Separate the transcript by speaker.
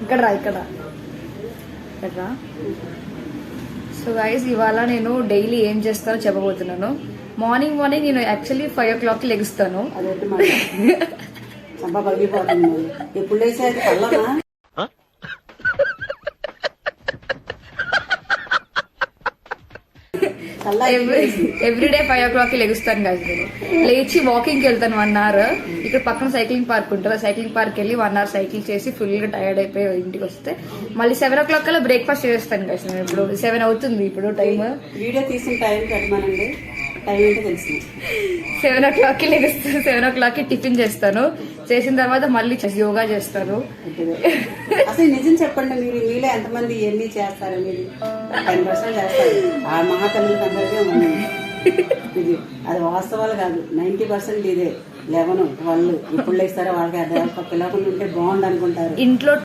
Speaker 1: ఇక్కడ రా so guys ఇవాళ నేను డైలీ ఏం చేస్తానో చెప్పబోతున్నాను. మార్నింగ్ నేను యాక్చువల్లీ 5 o'clock లెగుస్తాను. ఎవ్రీడే 5 o'clock లెగుస్తాను కదా. నేను లేచి వాకింగ్కి వెళ్తాను 1 hour. ఇక్కడ పక్కన సైక్లింగ్ పార్క్ ఉంటుంది. సైక్లింగ్ పార్క్ వెళ్ళి 1 hour సైకిల్ చేసి ఫుల్ గా టైర్డ్ అయిపోయి ఇంటికి వస్తే మళ్ళీ 7 o'clock కల్లా బ్రేక్ఫాస్ట్ చేస్తాను కదా. నేను ఇప్పుడు 7 అవుతుంది ఇప్పుడు టైం.
Speaker 2: వీడియో తీసిన టైం పెట్టమనండి. టైం అంటే తెలుసు.
Speaker 1: 7 o'clock లెగుస్తాను. 7 o'clock టిఫిన్ చేస్తాను. చేసిన తర్వాత మళ్ళీ యోగా చేస్తాను.
Speaker 2: అసలు నిజం చెప్పండి, మీలో ఎంతమంది ఎన్ని చేస్తారు? మీరు 10% చేస్తారు. ఆ మహాతల్లులకు అందరికీ ఇది అది వాస్తవాలు కాదు. 90% ఇదే 11, 12 ఇప్పుడు లేస్తారో వాళ్ళకి పిల్లకుండా ఉంటే బాగుండు అనుకుంటారు.
Speaker 1: ఇంట్లో